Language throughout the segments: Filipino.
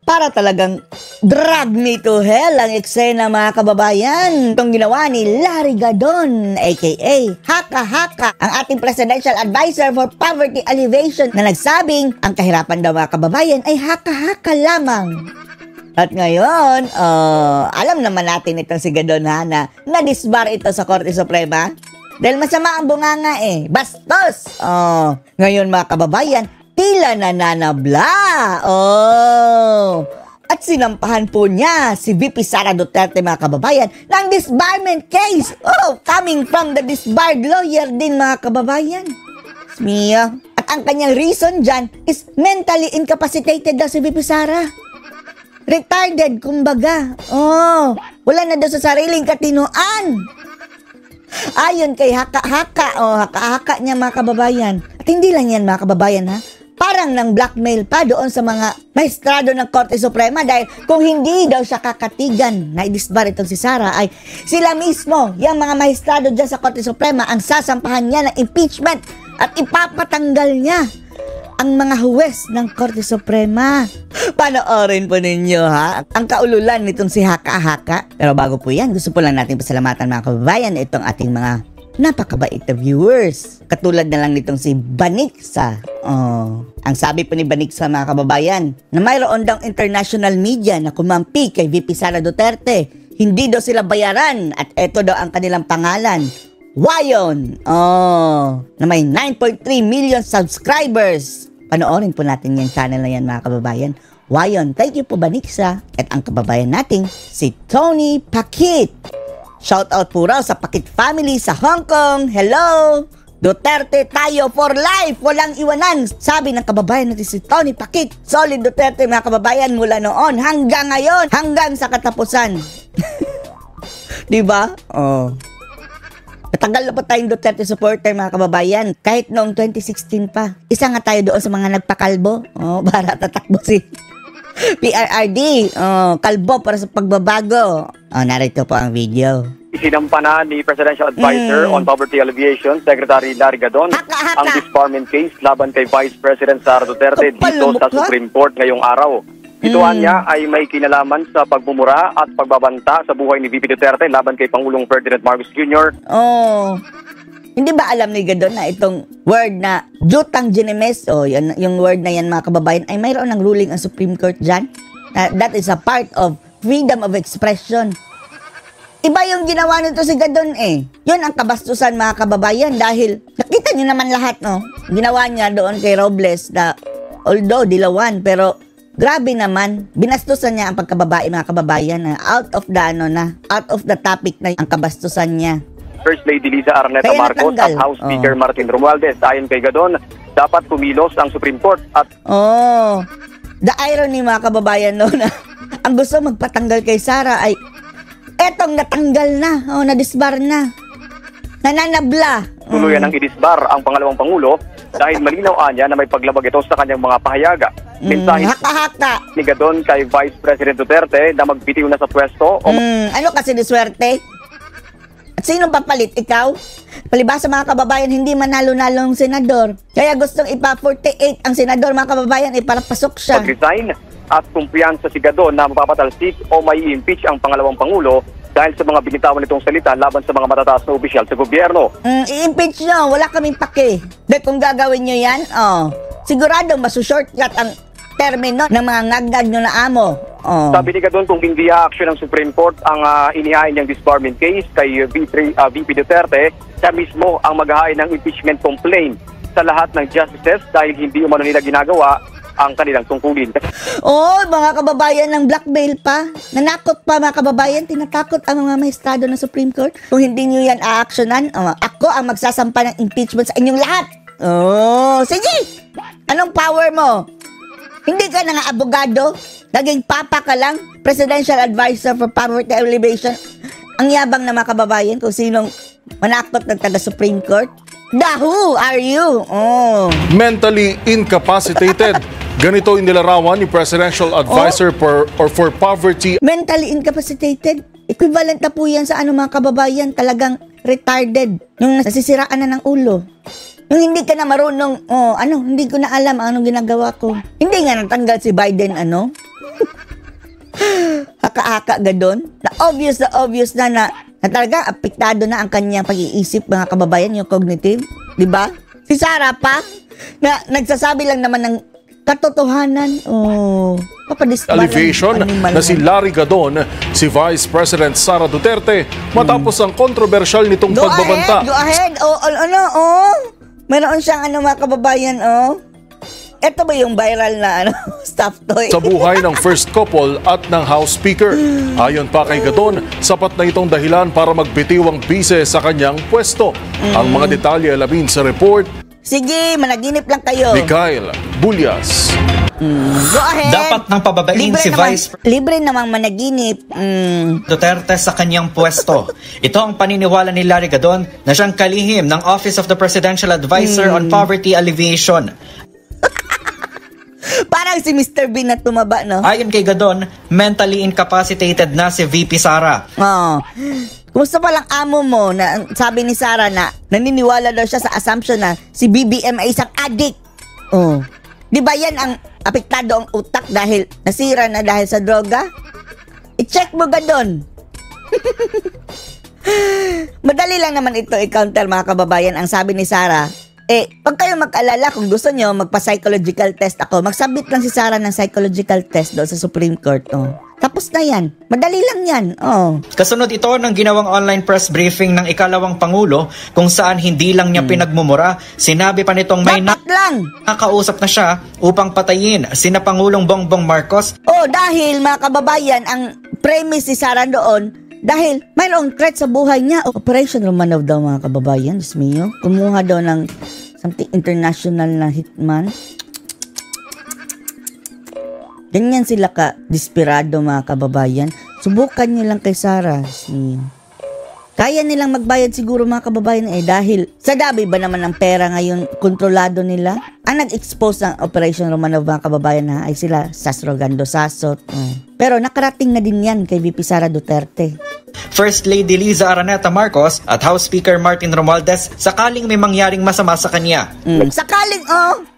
Para talagang drag me to hell ang eksena mga kababayan. Itong ginawa ni Larry Gadon aka Haka-Haka, ang ating Presidential Advisor for Poverty Alleviation, na nagsabing ang kahirapan daw mga kababayan ay haka-haka lamang. At ngayon, alam naman natin itong si Gadon na na-disbar ito sa Korte Suprema. Dahil masama ang bunganga bastos! Ngayon mga kababayan, tila nananabla. At sinampahan po niya si VP Sara Duterte mga kababayan ng disbarment case. Coming from the disbarred lawyer din mga kababayan. Mia. At ang kanyang reason dyan is mentally incapacitated daw si VP Sara. Retarded, kumbaga. Wala na daw sa sariling katinuan. Ayon kay Haka-Haka, haka-haka niya mga kababayan. At hindi lang yan mga kababayan parang nang blackmail pa doon sa mga maestrado ng Korte Suprema dahil kung hindi daw siya kakatigan na i-disbar itong si Sara ay sila mismo, yung mga maestrado dyan sa Korte Suprema, ang sasampahan niya ng impeachment at ipapatanggal niya ang mga huwes ng Korte Suprema. Panoorin po ninyo ang kaululan nitong si Haka-Haka. Pero bago po yan, gusto po lang natin pasalamatan mga kababayan itong ating mga napakabait na viewers. Katulad na lang nitong si Baniksa. Ang sabi po ni Baniksa mga kababayan, na mayroon daw international media na kumampi kay VP Sara Duterte. Hindi daw sila bayaran at eto daw ang kanilang pangalan. Wayon! Na may 9.3 million subscribers. Panoorin po natin yung channel na yan mga kababayan. Wayon, thank you po Baniksa. At ang kababayan nating si Tony Pakit. Shoutout po raw sa Pakit family sa Hong Kong. Hello! Duterte tayo for life! Walang iwanan! Sabi ng kababayan natin si Tony Pakit. Solid Duterte mga kababayan mula noon hanggang ngayon, hanggang sa katapusan. Diba? Matagal na po tayong Duterte supporter mga kababayan. Kahit noong 2016 pa. Isa nga tayo doon sa mga nagpakalbo. Para tatakbo si PRRD. Kalbo para sa pagbabago. Narito po ang video. Isinampana ni Presidential Advisor on Poverty Alleviation, Secretary Larry Gadon, ang disbarment case laban kay Vice President Sara Duterte dito sa Supreme Court ngayong araw. Ituan niya ay may kinalaman sa pagmumura at pagbabanta sa buhay ni VP Duterte laban kay Pangulong Ferdinand Marcos Jr. Hindi ba alam ni Gadon na itong word na jutang ginemes, yung word na yan mga kababayan, ay mayroon ng ruling ang Supreme Court dyan? That is a part of freedom of expression. Iba yung ginawa nito si Gadon Yun ang kabastusan mga kababayan dahil nakita niyo naman lahat ginawa niya doon kay Robles na although dilawan pero grabe naman, binastusan niya ang pagkababae mga kababayan out of the topic na ang kabastusan niya. First Lady Liza Araneta Marcos at House Speaker Martin Romualdez. Ayon kay Gadon, dapat kumilos ang Supreme Court at the irony mga kababayan na ang gusto magpatanggal kay Sara ay etong natanggal na, na-disbar na. Nananabla. Tuluyan ng i-disbar ang pangalawang Pangulo dahil malinaw niya na may paglabag ito sa kanyang mga pahayaga. Mensahe Haka-haka ni Gadon kay Vice President Duterte na magbitiw na sa pwesto. Ano kasi di swerte? At sinong papalit? Ikaw? Palibasa mga kababayan, hindi manalo-nalo ang senador. Kaya gustong ipa-48 ang senador mga kababayan para pasok siya. Mag-resign at kumpiyansa si Gadon na mapapatalsik o may impeach ang pangalawang Pangulo dahil sa mga binitawan nitong salita laban sa mga matataas na opisyal sa gobyerno. I-impeach nyo, wala kaming pake. Dahil kung gagawin nyo yan, siguradong masushortcut ang termino ng mga ngagag nyo na amo. Sabi ni Gadon, kung hindi action ng Supreme Court ang inihain niyang disbarment case kay VP Duterte, siya mismo ang maghahain ng impeachment complaint sa lahat ng justices dahil hindi umano nila ginagawa ang kanilang tungkulin. Mga kababayan ng blackmail pa. Nanakot pa mga kababayan. Tinatakot ang mga maestrado ng Supreme Court. Kung hindi nyo yan a-actionan, ako ang magsasampa ng impeachment sa inyong lahat. Sige! Anong power mo? Hindi ka na nga abogado? Naging papa ka lang? Presidential Advisor for Poverty Alleviation? Ang yabang na mga kababayan kung sinong manakot ng taga-Supreme Court? Who are you? Mentally incapacitated. Ganito inilarawan ni Presidential Advisor for Poverty. Mentally incapacitated? Equivalent na po yan sa mga kababayan, talagang retarded. Yung nasisiraan na ng ulo. Yung hindi ka na marunong, hindi ko na alam anong ginagawa ko. Hindi nga natanggal si Biden, Haka-haka gadon. Na obvious na talaga apektado na ang kanyang pag-iisip, mga kababayan, yung cognitive. Diba? Si Sara pa, na nagsasabi lang naman ng katotohanan. Elevation na si Larry Gadon, si Vice President Sara Duterte, matapos ang kontrobersyal nitong pagbabanta. Go ahead. Meron siyang mga kababayan, Ito ba yung viral na stuff toy? Sa buhay ng first couple at ng House Speaker. Ayon pa kay Gadon, sapat na itong dahilan para magbitiw ang bise sa kanyang pwesto. Ang mga detalye alamin sa report. Sige, managinip lang kayo. Ni Kyle Bulyas. Go ahead. Dapat nang pababain si Vice Libre namang managinip. Duterte sa kanyang pwesto. Ito ang paniniwala ni Larry Gadon na siyang kalihim ng Office of the Presidential Advisor on Poverty Alleviation. Parang si Mr. Bean na tumaba, no? Ayon kay Gadon, mentally incapacitated na si VP Sara. Kumusta palang amo mo na sabi ni Sara na naniniwala daw siya sa assumption na si BBM ay isang addict? Di ba yan ang apektado ang utak dahil nasira na dahil sa droga? I-check mo, Gadon. Madali lang naman ito i-counter, mga kababayan. Ang sabi ni Sara, pag kayo mag-alala, kung gusto nyo magpa-psychological test ako, magsubmit lang si Sara ng psychological test doon sa Supreme Court. Tapos na yan. Madali lang yan. Kasunod ito ng ginawang online press briefing ng ikalawang Pangulo kung saan hindi lang niya pinagmumura, sinabi pa nitong may nakausap na siya upang patayin sina Pangulong Bongbong Marcos. Dahil mga kababayan, ang premise ni Sara doon, dahil mayroong threat sa buhay niya. Operation Romanov daw, mga kababayan. Diyos mio. Kumuha daw ng something international na hitman. Ganyan sila ka-desperado, mga kababayan. Subukan niyo lang kay Sara. Diyos mio. Kaya nilang magbayad siguro, mga kababayan, dahil sa dami ba naman ng pera ngayon kontrolado nila? Ang nag-expose ng Operation Romanov, mga kababayan, ay sila Sasrogando Sasot. Pero nakarating na din yan kay VP Sara Duterte. First Lady Liza Araneta Marcos at House Speaker Martin Romualdez sakaling may mangyaring masama sa kanya. Sakaling,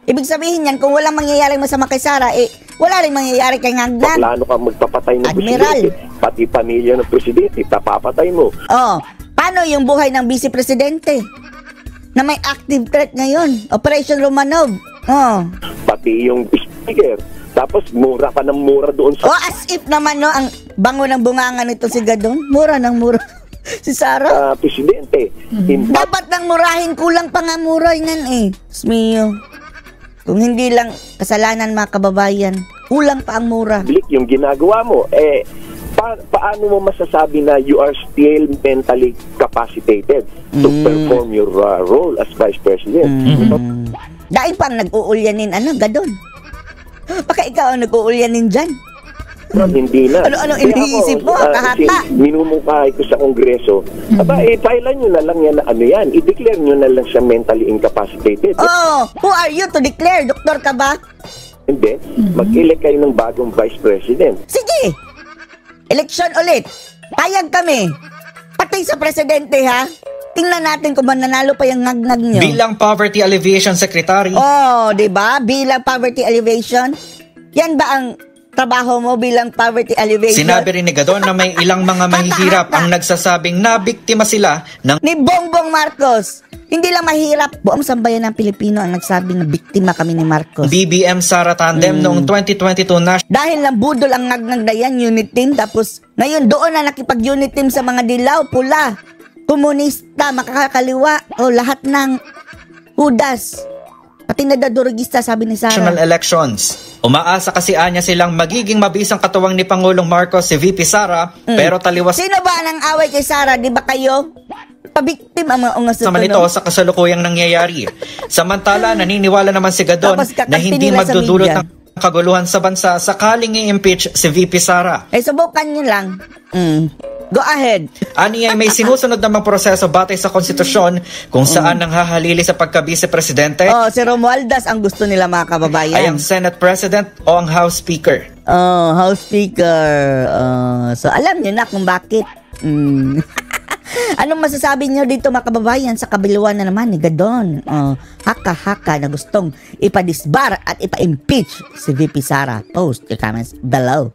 ibig sabihin yan, kung walang mangyayaring masama kay Sara, wala rin mangyayari kay Ngagdan. Plano ka magpapatay ng Admiral. presidente, pati pamilya ng presidente, papapatay mo. Paano yung buhay ng vice presidente na may active threat ngayon? Operation Romanov. Pati yung speaker. Tapos mura pa ng mura doon sa... As if naman, ang bango ng bunganga nito si Gadon. Mura ng mura. Si Sara. Presidente. Dapat nang murahin, kulang pa nga mura yan Smio. Kung hindi lang kasalanan, mga kababayan, kulang pa ang mura. Yung ginagawa mo, paano mo masasabi na you are still mentally capacitated to perform your role as Vice President? Dahil pang nag-uulyanin, Gadon. Baka ikaw ang nag-uulyanin dyan. Hindi na. Ano iniisip mo? Kahata. Minumukhay ko sa Kongreso. Pailan nyo na lang yan na yan. I-declare nyo na lang siya mentally incapacitated. Who are you to declare? Doktor ka ba? Hindi. Mag-elect kayo ng bagong Vice President. Sige. Eleksyon ulit. Payag kami. Pati sa presidente, ha? Tingnan natin kung mananalo pa yung ngag-ngag nyo. Bilang Poverty Alleviation Secretary. Diba? Bilang Poverty Alleviation. Yan ba ang trabaho mo bilang Poverty Alleviation? Sinabi rin ni Gadon na may ilang mga mahihirap ang nagsasabing nabiktima sila ng ni Bongbong Marcos. Hindi lang mahirap. Buong sambayan ng Pilipino ang nagsabing na biktima kami ni Marcos. BBM Sara Tandem noong 2022 na. Dahil lang budol ang ngag-ngag na yan, unit team. Tapos ngayon doon na nakipag-unit team sa mga dilaw, pula, komunista, makakaliwa, lahat ng hudas. Pati nadadurugista, sabi ni Sara. National elections. Umaasa kasi anya silang magiging mabisang katuwang ni Pangulong Marcos si VP Sara, pero taliwas. Sino ba nang away kay Sara? Di ba kayo? Pabiktim ang mga ungas sama nito sa kasalukuyang nangyayari. Samantala, naniniwala naman si Gadon na hindi magdudulot ng kaguluhan sa bansa sakaling i-impeach si VP Sara. Subukan nyo lang. Go ahead. Ani ay may sinusunod namang proseso batay sa konstitusyon kung saan nang hahalili sa pagka-vice-presidente. Si Romualdez ang gusto nila, mga kababayan. Ay ang Senate President o ang House Speaker. House Speaker. So alam niyo na kung bakit. Anong masasabi niyo dito, mga kababayan, sa kabiluan na naman ni Gadon? Haka-haka na gustong ipadisbar at ipa-impeach si VP Sara. Post your comments below.